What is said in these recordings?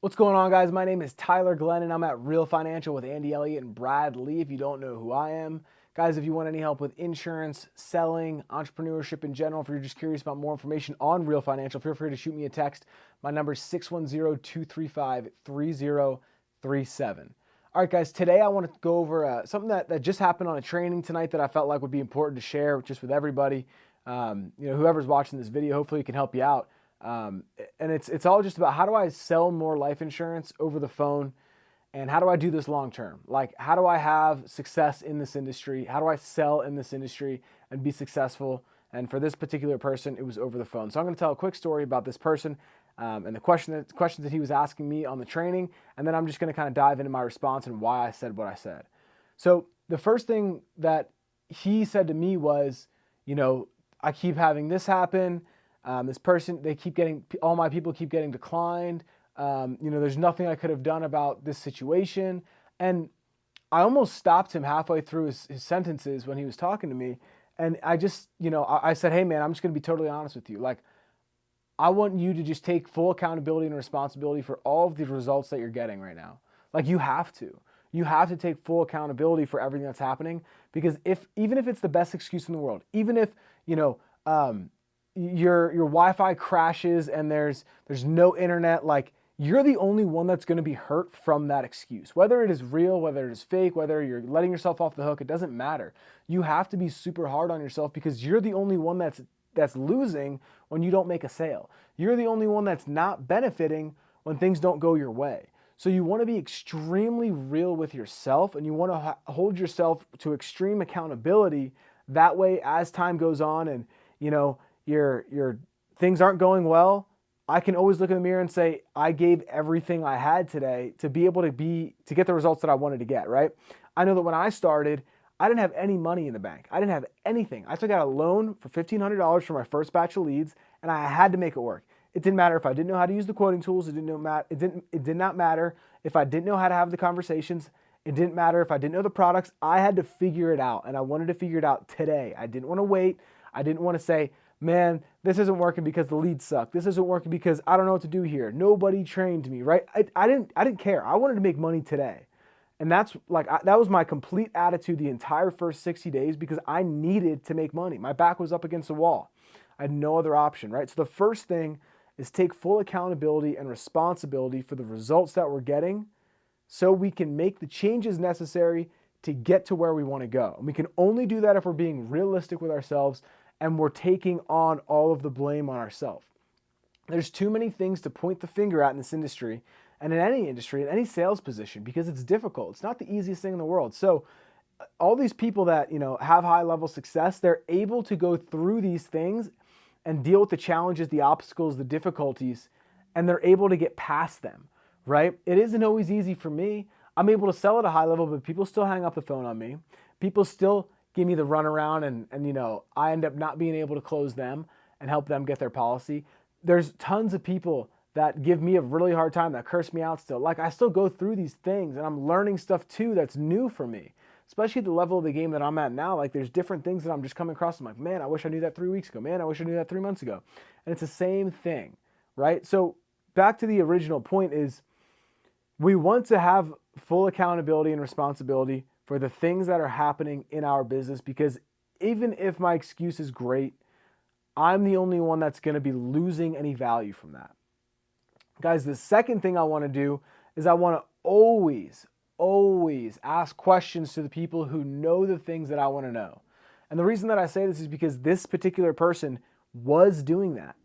What's going on, guys? My name is Tyler Glenn, and I'm at Real Financial with Andy Elliott and Brad Lee. If you don't know who I am, guys, if you want any help with insurance, selling, entrepreneurship in general, if you're just curious about more information on Real Financial, feel free to shoot me a text. My number is 610-235-3037. All right, guys, today I want to go over something that just happened on a training tonight that I felt like would be important to share just with everybody. Whoever's watching this video, hopefully it can help you out. And it's all just about how do I sell more life insurance over the phone, and how do I do this long term? Like, how do I have success in this industry? How do I sell in this industry and be successful? And for this particular person, it was over the phone. So I'm going to tell a quick story about this person and the questions that he was asking me on the training, and then I'm just going to kind of dive into my response and why I said what I said. So the first thing that he said to me was, I keep having this happen. This person, all my people keep getting declined. There's nothing I could have done about this situation. And I almost stopped him halfway through his sentences when he was talking to me. And I just, I said, hey man, I'm just going to be totally honest with you. Like, I want you to just take full accountability and responsibility for all of the results that you're getting right now. Like, you have to. You have to take full accountability for everything that's happening, because even if it's the best excuse in the world, even if, your Wi-Fi crashes and there's no internet, like, you're the only one that's going to be hurt from that excuse. Whether it is real, whether it is fake, whether you're letting yourself off the hook, it doesn't matter. You have to be super hard on yourself, because you're the only one that's losing when you don't make a sale. You're the only one that's not benefiting when things don't go your way. So you want to be extremely real with yourself, and you want to hold yourself to extreme accountability. That way, as time goes on and, your things aren't going well, I can always look in the mirror and say, I gave everything I had today to be able to get the results that I wanted to get, right? I know that when I started, I didn't have any money in the bank. I didn't have anything. I took out a loan for $1,500 for my first batch of leads, and I had to make it work. It didn't matter if I didn't know how to use the quoting tools. It did not matter if I didn't know how to have the conversations. It didn't matter if I didn't know the products. I had to figure it out, and I wanted to figure it out today. I didn't want to wait. I didn't want to say, man, this isn't working because the leads suck. This isn't working because I don't know what to do here. Nobody trained me, right? I didn't care. I wanted to make money today. And that was my complete attitude the entire first 60 days, because I needed to make money. My back was up against the wall. I had no other option, right? So the first thing is take full accountability and responsibility for the results that we're getting, so we can make the changes necessary to get to where we want to go. And we can only do that if we're being realistic with ourselves and we're taking on all of the blame on ourselves. There's too many things to point the finger at in this industry, and in any industry, in any sales position, because it's difficult. It's not the easiest thing in the world. So all these people that, have high level success, they're able to go through these things and deal with the challenges, the obstacles, the difficulties, and they're able to get past them, right? It isn't always easy for me. I'm able to sell at a high level, but people still hang up the phone on me. People still give me the runaround, and I end up not being able to close them and help them get their policy. There's tons of people that give me a really hard time, that curse me out still. Like, I still go through these things, and I'm learning stuff too that's new for me, especially at the level of the game that I'm at now. Like, there's different things that I'm just coming across. I'm like, man, I wish I knew that 3 weeks ago. Man, I wish I knew that 3 months ago. And it's the same thing, right? So back to the original point is, we want to have full accountability and responsibility for the things that are happening in our business, because even if my excuse is great, I'm the only one that's going to be losing any value from that. Guys, the second thing I want to do is I want to always ask questions to the people who know the things that I want to know. And the reason that I say this is because this particular person was doing that.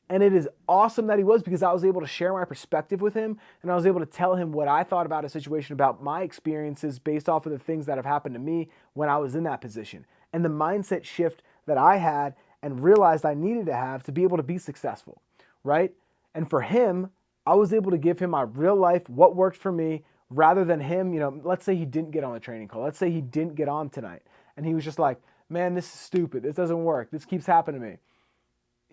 And it is awesome that he was, because I was able to share my perspective with him, and I was able to tell him what I thought about a situation, about my experiences based off of the things that have happened to me when I was in that position, and the mindset shift that I had and realized I needed to have to be able to be successful, right? And for him, I was able to give him my real life, what worked for me, rather than him, let's say he didn't get on the training call. Let's say he didn't get on tonight, and he was just like, man, this is stupid. This doesn't work. This keeps happening to me.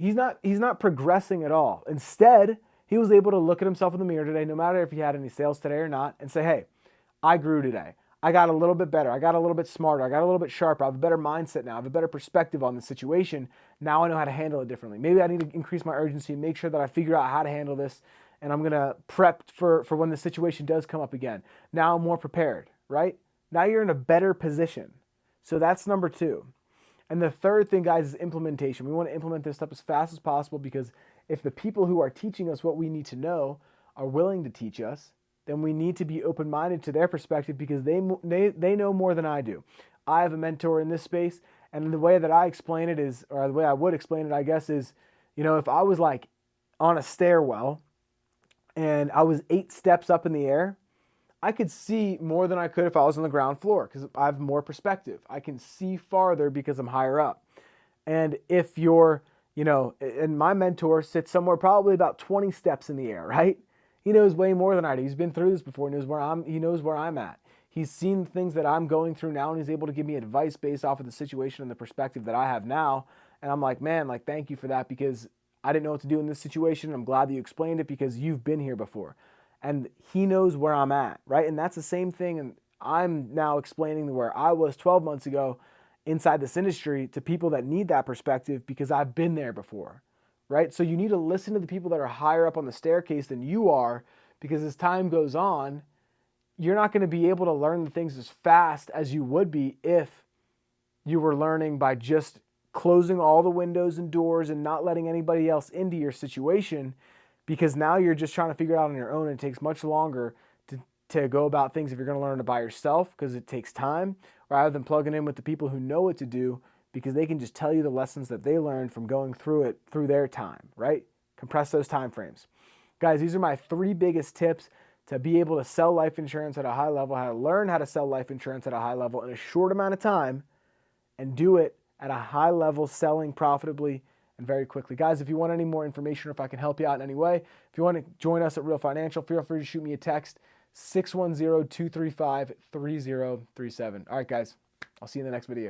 He's not progressing at all. Instead, he was able to look at himself in the mirror today, no matter if he had any sales today or not, and say, hey, I grew today. I got a little bit better. I got a little bit smarter. I got a little bit sharper. I have a better mindset now. I have a better perspective on the situation. Now I know how to handle it differently. Maybe I need to increase my urgency, make sure that I figure out how to handle this and I'm going to prep for when the situation does come up again. Now I'm more prepared, right? Now you're in a better position. So that's number 2. And the third thing, guys, is implementation. We want to implement this stuff as fast as possible, because if the people who are teaching us what we need to know are willing to teach us, then we need to be open-minded to their perspective, because they know more than I do. I have a mentor in this space, and the way that I explain it is, or the way I would explain it, I guess, is, if I was like on a stairwell and I was 8 steps up in the air, I could see more than I could if I was on the ground floor, because I have more perspective. I can see farther because I'm higher up. And if you're, and my mentor sits somewhere probably about 20 steps in the air, right? He knows way more than I do. He's been through this before. He knows where I'm at. He's seen things that I'm going through now, and he's able to give me advice based off of the situation and the perspective that I have now. And I'm like, man, like, thank you for that, because I didn't know what to do in this situation. I'm glad that you explained it, because you've been here before. And he knows where I'm at, right? And that's the same thing. And I'm now explaining where I was 12 months ago inside this industry to people that need that perspective, because I've been there before, right? So you need to listen to the people that are higher up on the staircase than you are, because as time goes on, you're not going to be able to learn the things as fast as you would be if you were learning by just closing all the windows and doors and not letting anybody else into your situation, because now you're just trying to figure it out on your own, and it takes much longer to go about things if you're going to learn it by yourself, because it takes time, rather than plugging in with the people who know what to do, because they can just tell you the lessons that they learned from going through it through their time, right? Compress those time frames. Guys, these are my 3 biggest tips to be able to sell life insurance at a high level, how to learn how to sell life insurance at a high level in a short amount of time, and do it at a high level, selling profitably and very quickly. Guys, if you want any more information, or if I can help you out in any way, if you want to join us at Real Financial, feel free to shoot me a text, 610-235-3037. All right, guys, I'll see you in the next video.